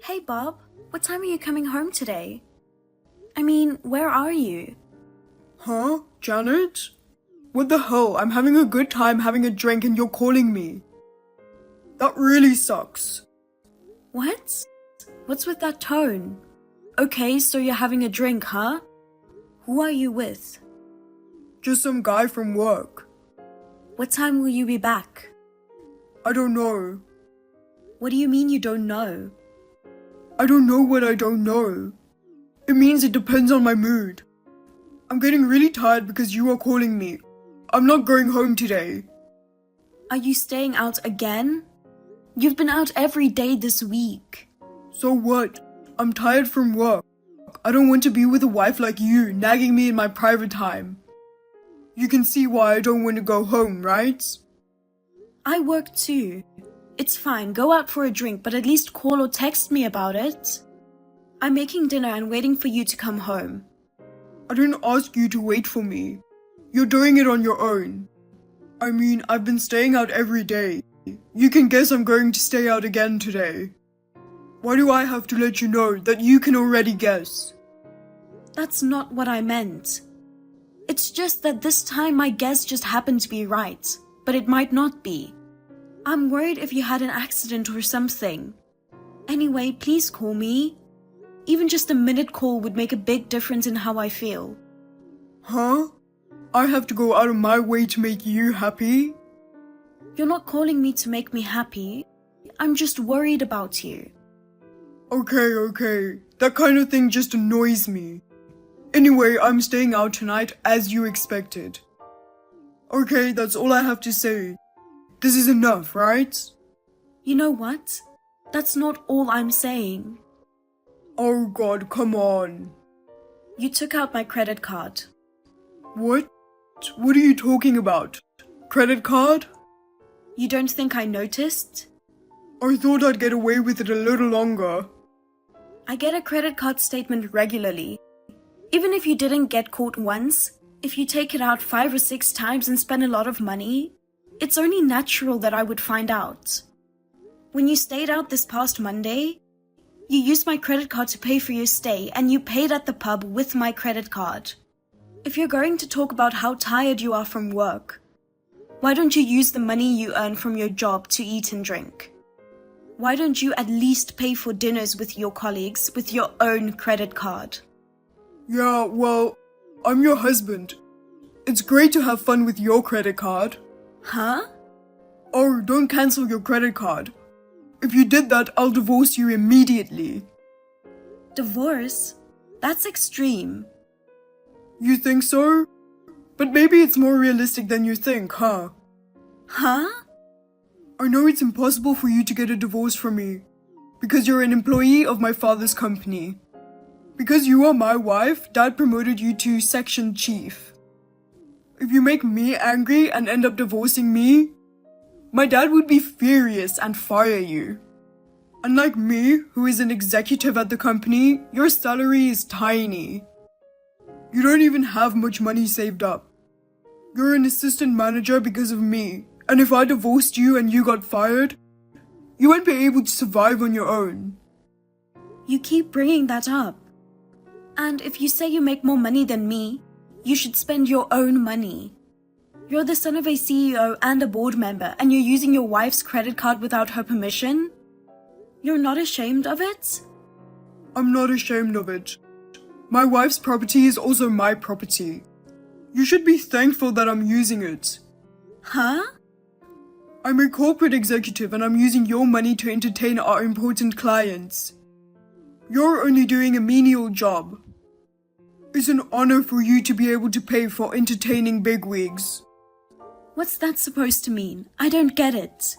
Hey Bob, what time are you coming home today? I mean, where are you? Huh? Janet? What the hell? I'm having a good time having a drink and you're calling me. That really sucks. What? What's with that tone? Okay, so you're having a drink, huh? Who are you with? Just some guy from work. What time will you be back? I don't know. What do you mean you don't know? I don't know what I don't know. It means it depends on my mood. I'm getting really tired because you are calling me. I'm not going home today. Are you staying out again? You've been out every day this week. So what? I'm tired from work. I don't want to be with a wife like you, nagging me in my private time. You can see why I don't want to go home, right? I work too. It's fine, go out for a drink, but at least call or text me about it. I'm making dinner and waiting for you to come home. I didn't ask you to wait for me. You're doing it on your own. I mean, I've been staying out every day. You can guess I'm going to stay out again today. Why do I have to let you know that you can already guess? That's not what I meant. It's just that this time my guess just happened to be right, but it might not be. I'm worried if you had an accident or something. Anyway, please call me. Even just a minute call would make a big difference in how I feel. Huh? I have to go out of my way to make you happy? You're not calling me to make me happy. I'm just worried about you. Okay. That kind of thing just annoys me. Anyway, I'm staying out tonight as you expected. Okay, that's all I have to say. This is enough, right? You know what? That's not all I'm saying. Oh God, come on. You took out my credit card. What? What are you talking about? Credit card? You don't think I noticed? I thought I'd get away with it a little longer. I get a credit card statement regularly. Even if you didn't get caught once, if you take it out 5 or 6 times and spend a lot of money, it's only natural that I would find out. When you stayed out this past Monday, you used my credit card to pay for your stay and you paid at the pub with my credit card. If you're going to talk about how tired you are from work, why don't you use the money you earn from your job to eat and drink? Why don't you at least pay for dinners with your colleagues with your own credit card? Yeah, well, I'm your husband. It's great to have fun with your credit card. Huh? Oh, don't cancel your credit card. If you did that, I'll divorce you immediately. Divorce? That's extreme. You think so? But maybe it's more realistic than you think, huh? Huh? I know it's impossible for you to get a divorce from me, because you're an employee of my father's company. Because you are my wife, Dad promoted you to section chief. If you make me angry and end up divorcing me, my dad would be furious and fire you. Unlike me, who is an executive at the company, your salary is tiny. You don't even have much money saved up. You're an assistant manager because of me, and if I divorced you and you got fired, you won't be able to survive on your own. You keep bringing that up. And if you say you make more money than me, you should spend your own money. You're the son of a CEO and a board member, and you're using your wife's credit card without her permission? You're not ashamed of it? I'm not ashamed of it. My wife's property is also my property. You should be thankful that I'm using it. Huh? I'm a corporate executive and I'm using your money to entertain our important clients. You're only doing a menial job. It's an honor for you to be able to pay for entertaining bigwigs. What's that supposed to mean? I don't get it.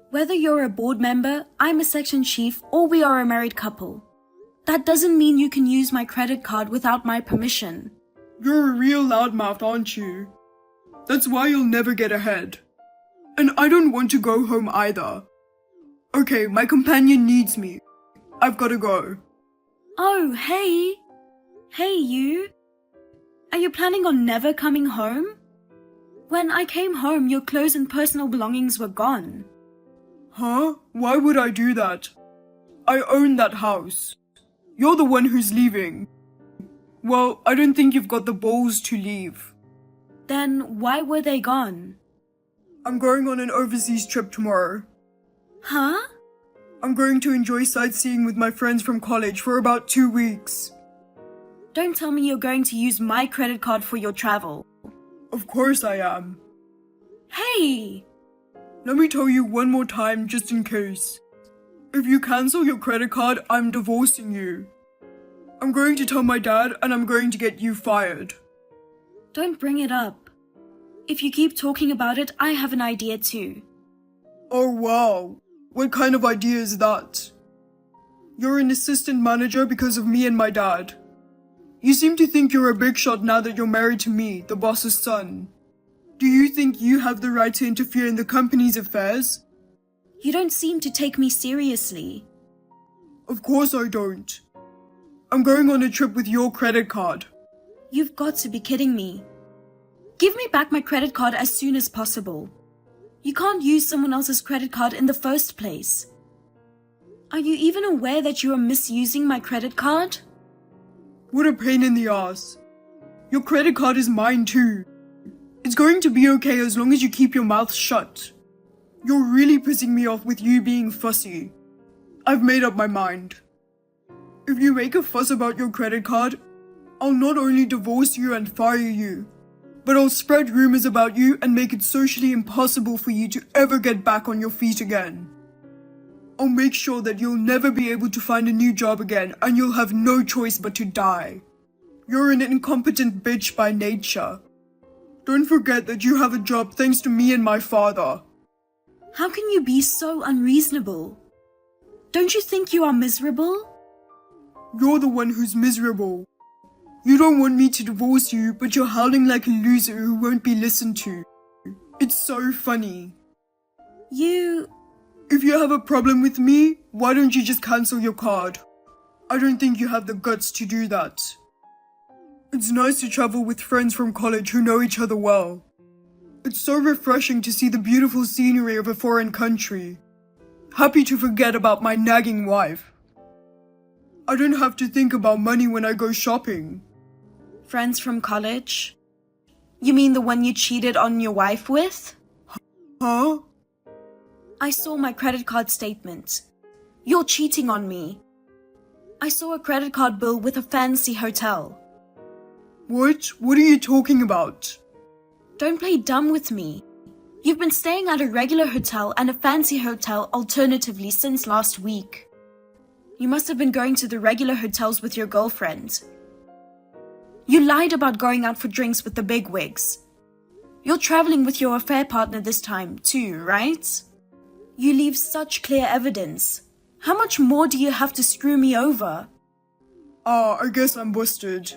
Whether you're a board member, I'm a section chief, or we are a married couple, that doesn't mean you can use my credit card without my permission. You're a real loudmouth, aren't you? That's why you'll never get ahead. And I don't want to go home either. Okay, my companion needs me. I've gotta go. Oh, hey. Hey, you. Are you planning on never coming home? When I came home, your clothes and personal belongings were gone. Huh? Why would I do that? I own that house. You're the one who's leaving. Well, I don't think you've got the balls to leave. Then why were they gone? I'm going on an overseas trip tomorrow. Huh? I'm going to enjoy sightseeing with my friends from college for about 2 weeks. Don't tell me you're going to use my credit card for your travel. Of course I am. Hey! Let me tell you one more time just in case. If you cancel your credit card, I'm divorcing you. I'm going to tell my dad and I'm going to get you fired. Don't bring it up. If you keep talking about it, I have an idea too. Oh wow, what kind of idea is that? You're an assistant manager because of me and my dad. You seem to think you're a big shot now that you're married to me, the boss's son. Do you think you have the right to interfere in the company's affairs? You don't seem to take me seriously. Of course I don't. I'm going on a trip with your credit card. You've got to be kidding me. Give me back my credit card as soon as possible. You can't use someone else's credit card in the first place. Are you even aware that you are misusing my credit card? What a pain in the ass. Your credit card is mine too. It's going to be okay as long as you keep your mouth shut. You're really pissing me off with you being fussy. I've made up my mind. If you make a fuss about your credit card, I'll not only divorce you and fire you, but I'll spread rumors about you and make it socially impossible for you to ever get back on your feet again. I'll make sure that you'll never be able to find a new job again and you'll have no choice but to die. You're an incompetent bitch by nature. Don't forget that you have a job thanks to me and my father. How can you be so unreasonable? Don't you think you are miserable? You're the one who's miserable. You don't want me to divorce you, but you're howling like a loser who won't be listened to. It's so funny. If you have a problem with me, why don't you just cancel your card? I don't think you have the guts to do that. It's nice to travel with friends from college who know each other well. It's so refreshing to see the beautiful scenery of a foreign country. Happy to forget about my nagging wife. I don't have to think about money when I go shopping. Friends from college? You mean the one you cheated on your wife with? Huh? I saw my credit card statement. You're cheating on me. I saw a credit card bill with a fancy hotel. What? What are you talking about? Don't play dumb with me. You've been staying at a regular hotel and a fancy hotel alternatively since last week. You must have been going to the regular hotels with your girlfriend. You lied about going out for drinks with the bigwigs. You're traveling with your affair partner this time too, right? You leave such clear evidence. How much more do you have to screw me over? I guess I'm busted.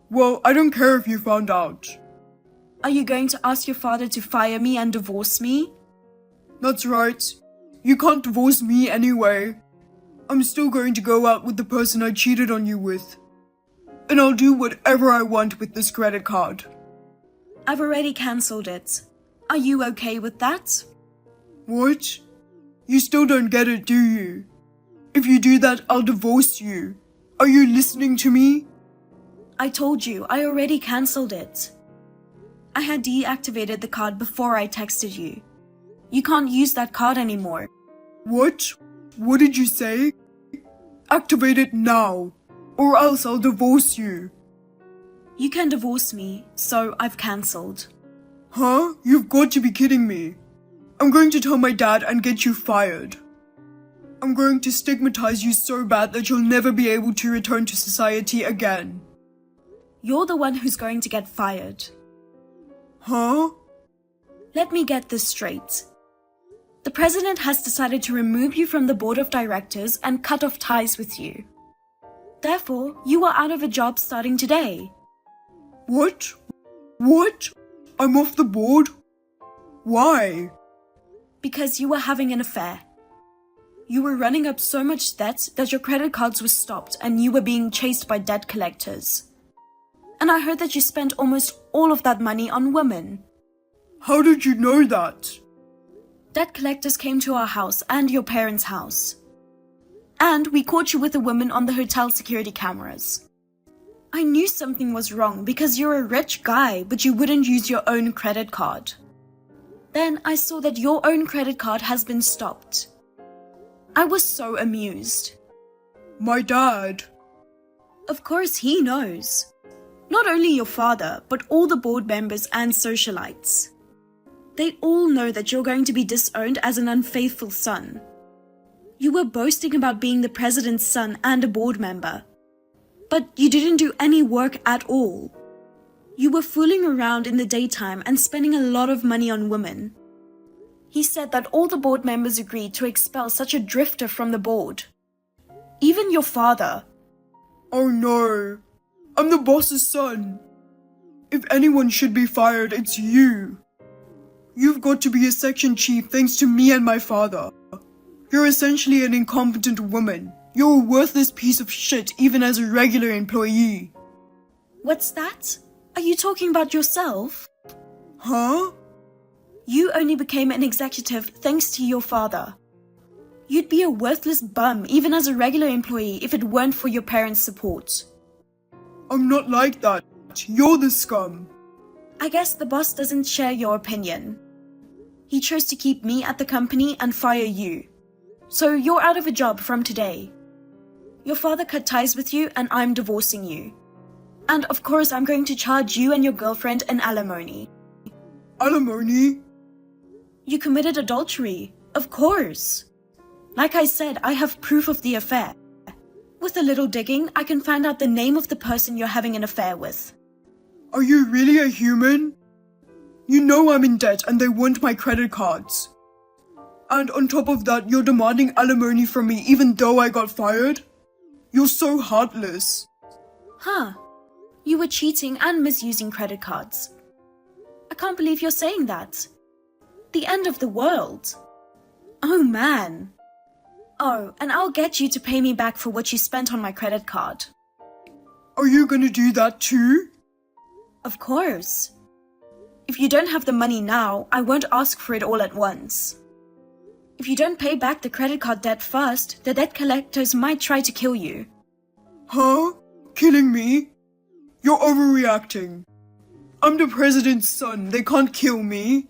Well, I don't care if you found out. Are you going to ask your father to fire me and divorce me? That's right. You can't divorce me anyway. I'm still going to go out with the person I cheated on you with. And I'll do whatever I want with this credit card. I've already cancelled it. Are you okay with that? What? You still don't get it, do you? If you do that, I'll divorce you. Are you listening to me? I told you, I already cancelled it. I had deactivated the card before I texted you. You can't use that card anymore. What? What did you say? Activate it now, or else I'll divorce you. You can divorce me, so I've cancelled. Huh? You've got to be kidding me. I'm going to tell my dad and get you fired. I'm going to stigmatize you so bad that you'll never be able to return to society again. You're the one who's going to get fired. Huh? Let me get this straight. The president has decided to remove you from the board of directors and cut off ties with you. Therefore, you are out of a job starting today. What? What? I'm off the board? Why? Because you were having an affair. You were running up so much debt that your credit cards were stopped and you were being chased by debt collectors. And I heard that you spent almost all of that money on women. How did you know that? Debt collectors came to our house and your parents' house. And we caught you with a woman on the hotel security cameras. I knew something was wrong because you're a rich guy, but you wouldn't use your own credit card. Then I saw that your own credit card has been stopped. I was so amused. My dad. Of course he knows. Not only your father, but all the board members and socialites. They all know that you're going to be disowned as an unfaithful son. You were boasting about being the president's son and a board member. But you didn't do any work at all. You were fooling around in the daytime and spending a lot of money on women. He said that all the board members agreed to expel such a drifter from the board. Even your father. Oh no. I'm the boss's son. If anyone should be fired, it's you. You've got to be a section chief thanks to me and my father. You're essentially an incompetent woman. You're a worthless piece of shit even as a regular employee. What's that? Are you talking about yourself? Huh? You only became an executive thanks to your father. You'd be a worthless bum even as a regular employee if it weren't for your parents' support. I'm not like that. You're the scum. I guess the boss doesn't share your opinion. He chose to keep me at the company and fire you. So you're out of a job from today. Your father cut ties with you and I'm divorcing you. And of course I'm going to charge you and your girlfriend an alimony. Alimony? You committed adultery, of course. Like I said, I have proof of the affair. With a little digging, I can find out the name of the person you're having an affair with. Are you really a human? You know I'm in debt and they want my credit cards. And on top of that, you're demanding alimony from me even though I got fired? You're so heartless. Huh. You were cheating and misusing credit cards. I can't believe you're saying that. The end of the world. Oh man. Oh, and I'll get you to pay me back for what you spent on my credit card. Are you gonna do that too? Of course. If you don't have the money now, I won't ask for it all at once. If you don't pay back the credit card debt first, the debt collectors might try to kill you. Huh? Killing me? You're overreacting. I'm the president's son. They can't kill me.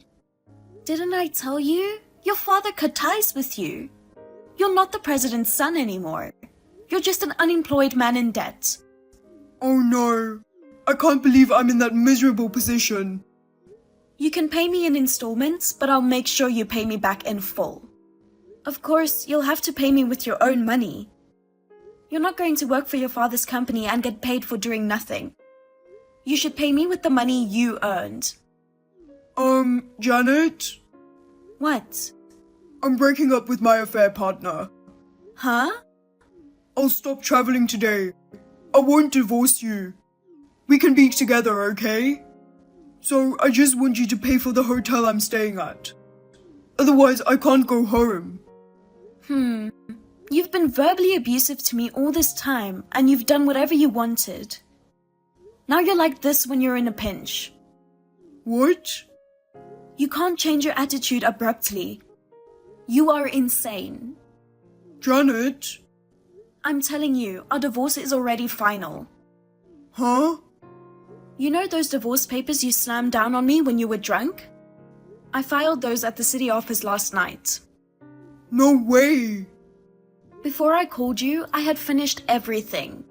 Didn't I tell you? Your father cut ties with you. You're not the president's son anymore. You're just an unemployed man in debt. Oh no. I can't believe I'm in that miserable position. You can pay me in installments, but I'll make sure you pay me back in full. Of course, you'll have to pay me with your own money. You're not going to work for your father's company and get paid for doing nothing. You should pay me with the money you earned. Janet? What? I'm breaking up with my affair partner. Huh? I'll stop traveling today. I won't divorce you. We can be together, okay? So I just want you to pay for the hotel I'm staying at. Otherwise, I can't go home. You've been verbally abusive to me all this time, and you've done whatever you wanted. Now you're like this when you're in a pinch. What? You can't change your attitude abruptly. You are insane. Janet? I'm telling you, our divorce is already final. Huh? You know those divorce papers you slammed down on me when you were drunk? I filed those at the city office last night. No way. Before I called you, I had finished everything.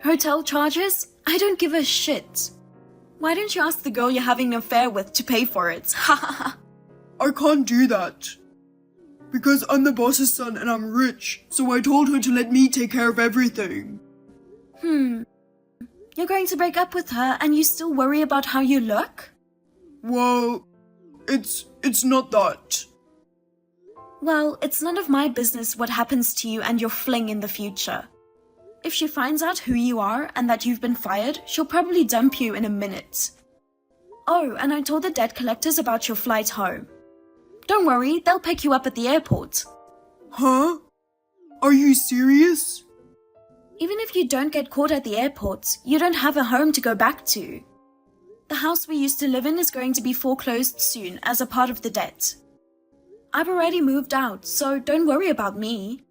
Hotel charges? I don't give a shit. Why don't you ask the girl you're having an affair with to pay for it? Ha ha ha. I can't do that. Because I'm the boss's son and I'm rich, so I told her to let me take care of everything. You're going to break up with her and you still worry about how you look? Well, it's not that. Well, it's none of my business what happens to you and your fling in the future. If she finds out who you are and that you've been fired, she'll probably dump you in a minute. Oh, and I told the debt collectors about your flight home. Don't worry, they'll pick you up at the airport. Huh? Are you serious? Even if you don't get caught at the airport, you don't have a home to go back to. The house we used to live in is going to be foreclosed soon as a part of the debt. I've already moved out, so don't worry about me.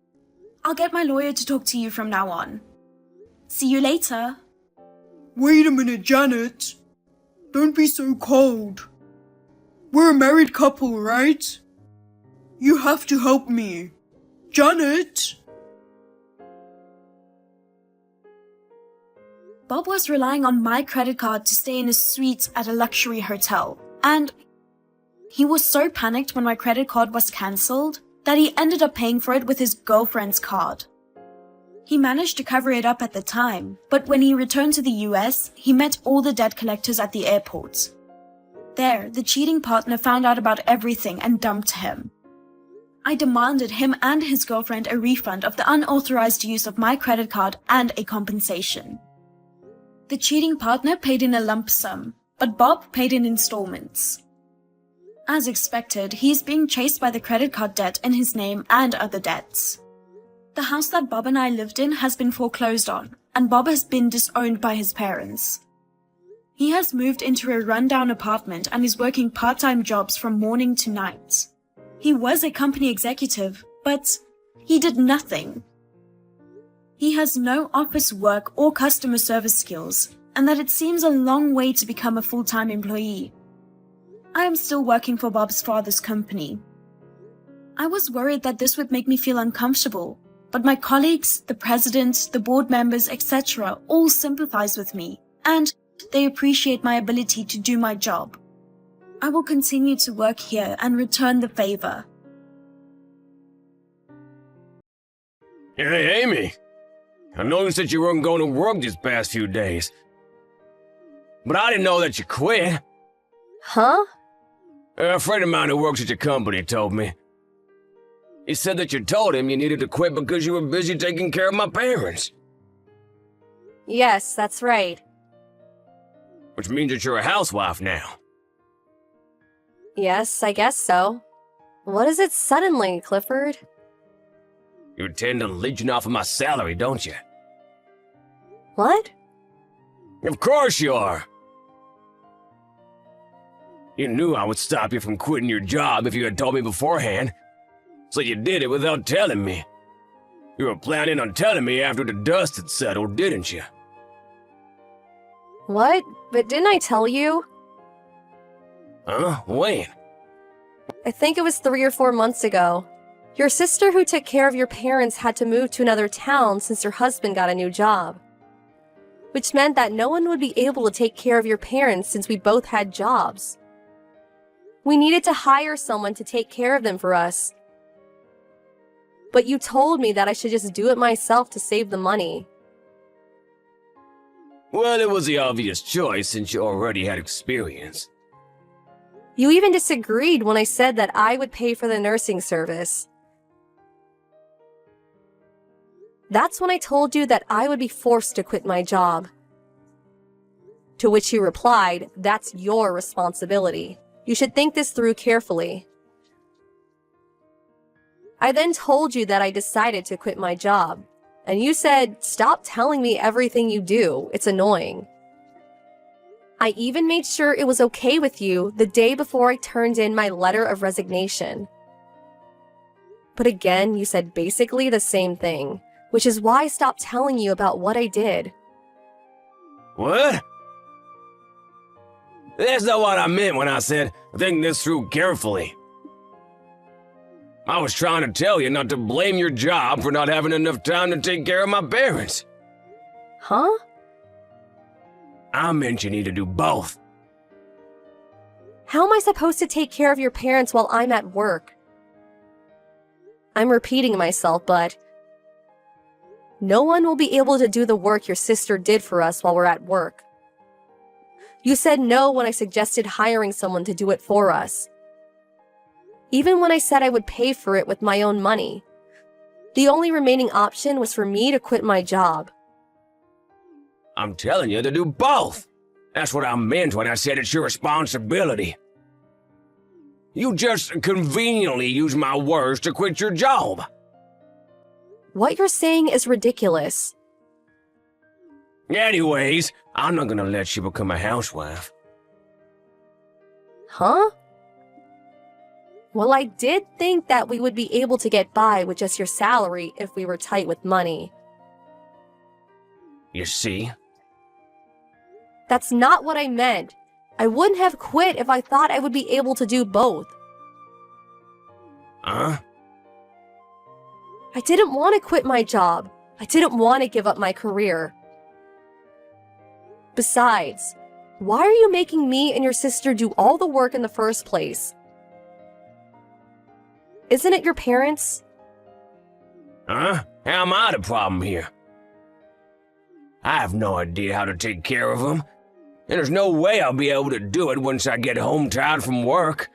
I'll get my lawyer to talk to you from now on. See you later. Wait a minute, Janet. Don't be so cold. We're a married couple, right? You have to help me. Janet! Bob was relying on my credit card to stay in a suite at a luxury hotel, and he was so panicked when my credit card was cancelled that he ended up paying for it with his girlfriend's card. He managed to cover it up at the time, but when he returned to the US, he met all the debt collectors at the airport. There, the cheating partner found out about everything and dumped him. I demanded him and his girlfriend a refund of the unauthorized use of my credit card and a compensation. The cheating partner paid in a lump sum, but Bob paid in installments. As expected, he is being chased by the credit card debt in his name and other debts. The house that Bob and I lived in has been foreclosed on, and Bob has been disowned by his parents. He has moved into a rundown apartment and is working part-time jobs from morning to night. He was a company executive, but he did nothing. He has no office work or customer service skills, and that it seems a long way to become a full-time employee. I am still working for Bob's father's company. I was worried that this would make me feel uncomfortable, but my colleagues, the president, the board members, etc. all sympathize with me, and they appreciate my ability to do my job. I will continue to work here and return the favor. Hey, Amy. I noticed that you weren't going to work these past few days. But I didn't know that you quit. Huh? A friend of mine who works at your company told me. He said that you told him you needed to quit because you were busy taking care of my parents. Yes, that's right. Which means that you're a housewife now. Yes, I guess so. What is it suddenly, Clifford? You intend to leeching off of my salary, don't you? What? Of course you are. You knew I would stop you from quitting your job if you had told me beforehand. So you did it without telling me. You were planning on telling me after the dust had settled, didn't you? What? But didn't I tell you? Huh? When? I think it was 3 or 4 months ago. Your sister who took care of your parents had to move to another town since her husband got a new job. Which meant that no one would be able to take care of your parents since we both had jobs. We needed to hire someone to take care of them for us. But you told me that I should just do it myself to save the money. Well, it was the obvious choice since you already had experience. You even disagreed when I said that I would pay for the nursing service. That's when I told you that I would be forced to quit my job. To which you replied, "That's your responsibility. You should think this through carefully." I then told you that I decided to quit my job, and you said, "Stop telling me everything you do, it's annoying." I even made sure it was okay with you the day before I turned in my letter of resignation. But again, you said basically the same thing, which is why I stopped telling you about what I did. What? That's not what I meant when I said, think this through carefully. I was trying to tell you not to blame your job for not having enough time to take care of my parents. Huh? I meant you need to do both. How am I supposed to take care of your parents while I'm at work? I'm repeating myself, but no one will be able to do the work your sister did for us while we're at work. You said no when I suggested hiring someone to do it for us. Even when I said I would pay for it with my own money. The only remaining option was for me to quit my job. I'm telling you to do both. That's what I meant when I said it's your responsibility. You just conveniently use my words to quit your job. What you're saying is ridiculous. Anyways, I'm not gonna let you become a housewife. Huh? Well, I did think that we would be able to get by with just your salary if we were tight with money. You see? That's not what I meant. I wouldn't have quit if I thought I would be able to do both. Huh? I didn't want to quit my job. I didn't want to give up my career. Besides, why are you making me and your sister do all the work in the first place? Isn't it your parents? Huh? How am I the problem here? I have no idea how to take care of them, and there's no way I'll be able to do it once I get home tired from work.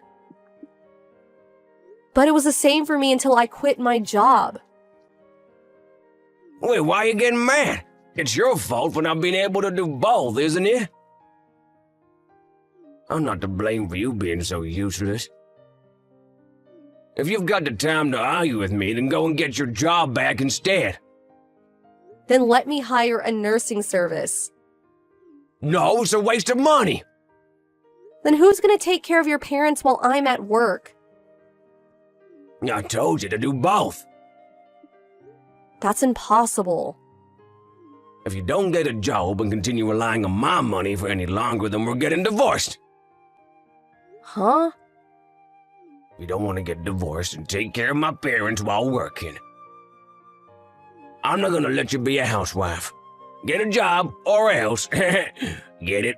But it was the same for me until I quit my job. Wait, why are you getting mad? It's your fault for not being able to do both, isn't it? I'm not to blame for you being so useless. If you've got the time to argue with me, then go and get your job back instead. Then let me hire a nursing service. No, it's a waste of money. Then who's going to take care of your parents while I'm at work? I told you to do both. That's impossible. If you don't get a job and continue relying on my money for any longer, then we're getting divorced. Huh? You don't want to get divorced and take care of my parents while working. I'm not gonna let you be a housewife. Get a job or else. Get it?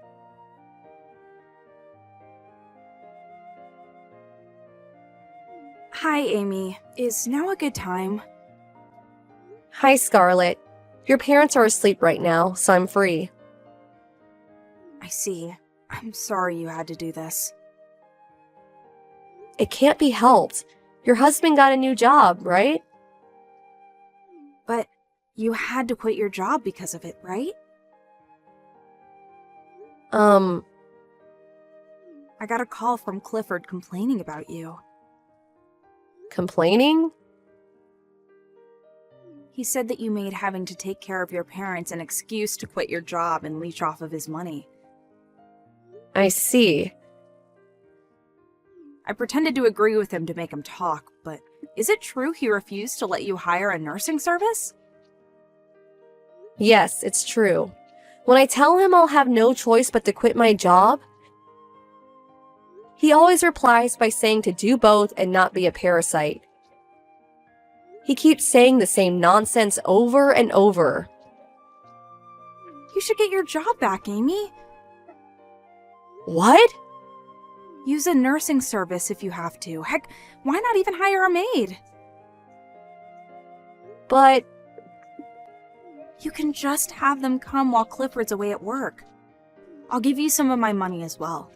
Hi, Amy. Is now a good time? Hi, Scarlett. Your parents are asleep right now, so I'm free. I see. I'm sorry you had to do this. It can't be helped. Your husband got a new job, right? But you had to quit your job because of it, right? I got a call from Clifford complaining about you. Complaining? He said that you made having to take care of your parents an excuse to quit your job and leech off of his money. I see. I pretended to agree with him to make him talk, but is it true he refused to let you hire a nursing service? Yes, it's true. When I tell him I'll have no choice but to quit my job, he always replies by saying to do both and not be a parasite. He keeps saying the same nonsense over and over. You should get your job back, Amy. What? Use a nursing service if you have to. Heck, why not even hire a maid? But You can just have them come while Clifford's away at work. I'll give you some of my money as well.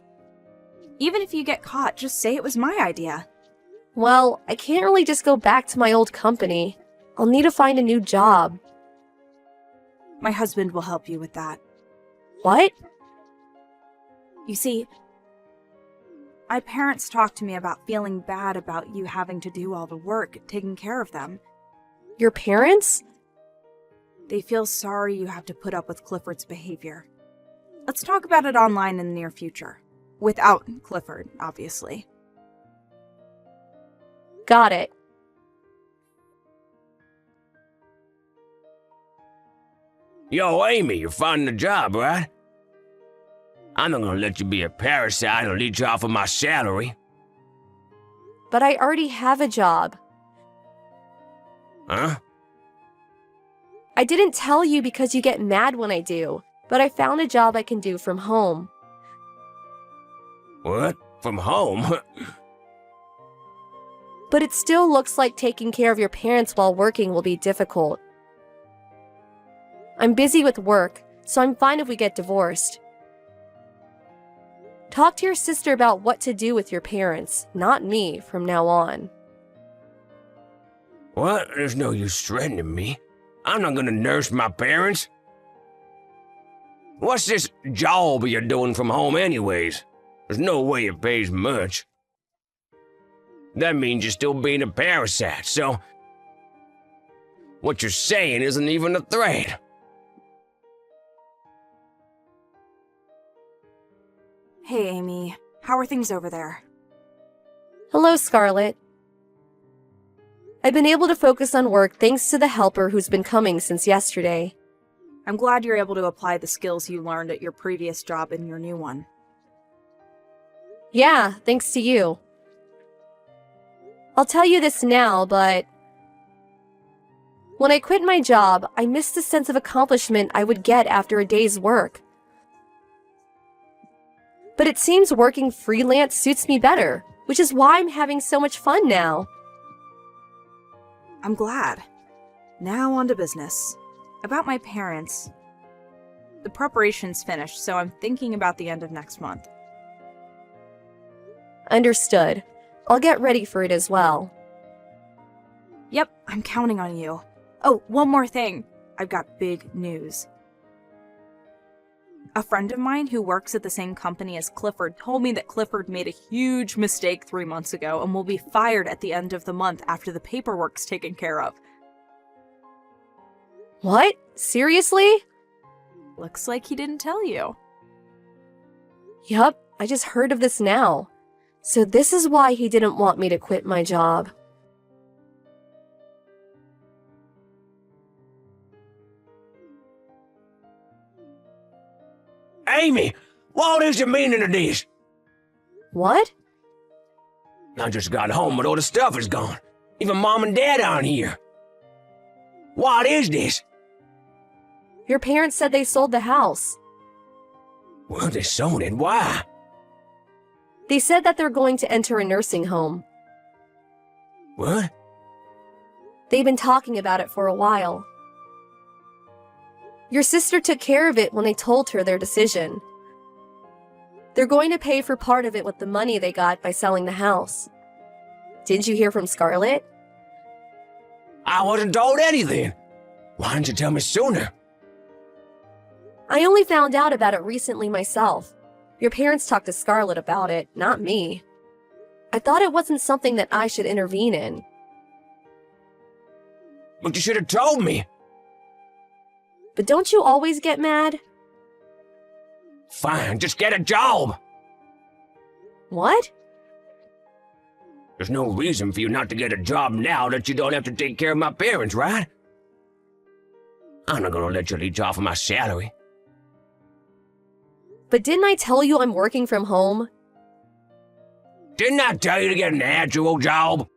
Even if you get caught, just say it was my idea. well, I can't really just go back to my old company. I'll need to find a new job. My husband will help you with that. What? You see, my parents talked to me about feeling bad about you having to do all the work, taking care of them. Your parents? They feel sorry you have to put up with Clifford's behavior. Let's talk about it online in the near future. Without Clifford, obviously. Got it. Yo, Amy, you're finding a job, right? I'm not gonna let you be a parasite and leech off of my salary. But I already have a job. Huh? I didn't tell you because you get mad when I do, but I found a job I can do from home. What? From home? But it still looks like taking care of your parents while working will be difficult. I'm busy with work, so I'm fine if we get divorced. Talk to your sister about what to do with your parents, not me, from now on. What? There's no use threatening me. I'm not gonna nurse my parents. What's this job you're doing from home anyways? There's no way it pays much. That means you're still being a parasite, so what you're saying isn't even a threat. Hey, Amy. How are things over there? Hello, Scarlett. I've been able to focus on work thanks to the helper who's been coming since yesterday. I'm glad you're able to apply the skills you learned at your previous job in your new one. Yeah, thanks to you. I'll tell you this now, but when I quit my job, I missed the sense of accomplishment I would get after a day's work. But it seems working freelance suits me better, which is why I'm having so much fun now. I'm glad. Now on to business. About my parents. The preparation's finished, so I'm thinking about the end of next month. Understood. I'll get ready for it as well. Yep, I'm counting on you. Oh, one more thing. I've got big news. A friend of mine who works at the same company as Clifford told me that Clifford made a huge mistake 3 months ago and will be fired at the end of the month after the paperwork's taken care of. What? Seriously? Looks like he didn't tell you. Yup, I just heard of this now. So this is why he didn't want me to quit my job. Amy, what is the meaning of this? What? I just got home, but all the stuff is gone. Even Mom and Dad aren't here. What is this? Your parents said they sold the house. Well, they sold it. Why? They said that they're going to enter a nursing home. What? They've been talking about it for a while. Your sister took care of it when they told her their decision. They're going to pay for part of it with the money they got by selling the house. Didn't you hear from Scarlett? I wasn't told anything. Why didn't you tell me sooner? I only found out about it recently myself. Your parents talked to Scarlett about it, not me. I thought it wasn't something that I should intervene in. But you should have told me. But don't you always get mad? Fine, just get a job. What? There's no reason for you not to get a job now that you don't have to take care of my parents, right? I'm not gonna let you leech off of my salary. But didn't I tell you I'm working from home? Didn't I tell you to get an actual job?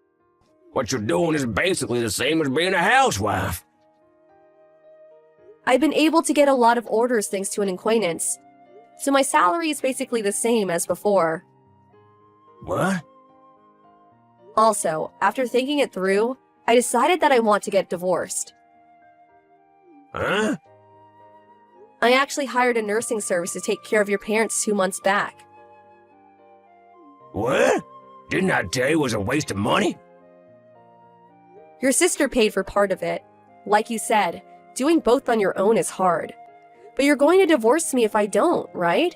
What you're doing is basically the same as being a housewife. I've been able to get a lot of orders thanks to an acquaintance. So my salary is basically the same as before. What? Also, after thinking it through, I decided that I want to get divorced. Huh? I actually hired a nursing service to take care of your parents 2 months back. What? Didn't I tell you it was a waste of money? Your sister paid for part of it. Like you said, doing both on your own is hard. But you're going to divorce me if I don't, right?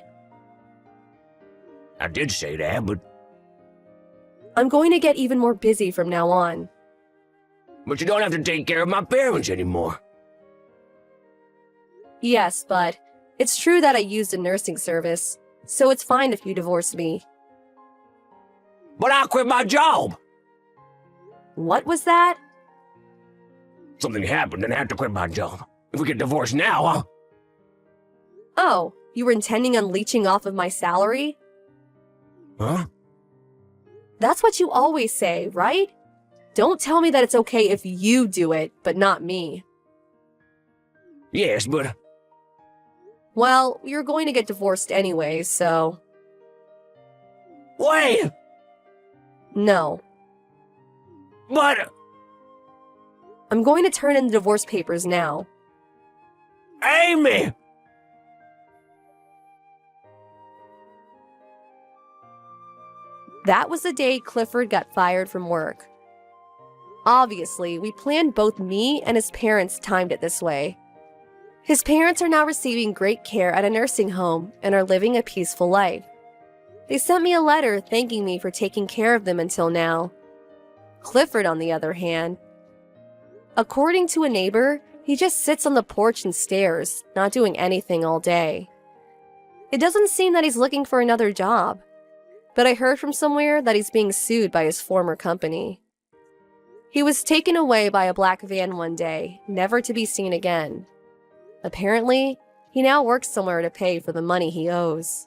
I did say that, but I'm going to get even more busy from now on. you don't have to take care of my parents anymore. Yes, but it's true that I used a nursing service, so it's fine if you divorce me. But I quit my job. What was that? Something happened and I had to quit my job. If we get divorced now, I'll... Oh, you were intending on leeching off of my salary? Huh? That's what you always say, right? Don't tell me that it's okay if you do it, but not me. Yes, but... Well, you're going to get divorced anyway, so... Wait! No. But... I'm going to turn in the divorce papers now. Amy! That was the day Clifford got fired from work. Obviously, we planned both me and his parents timed it this way. His parents are now receiving great care at a nursing home and are living a peaceful life. They sent me a letter thanking me for taking care of them until now. Clifford, on the other hand, according to a neighbor, he just sits on the porch and stares, not doing anything all day. It doesn't seem that he's looking for another job. but I heard from somewhere that he's being sued by his former company. He was taken away by a black van one day, never to be seen again. Apparently, he now works somewhere to pay for the money he owes.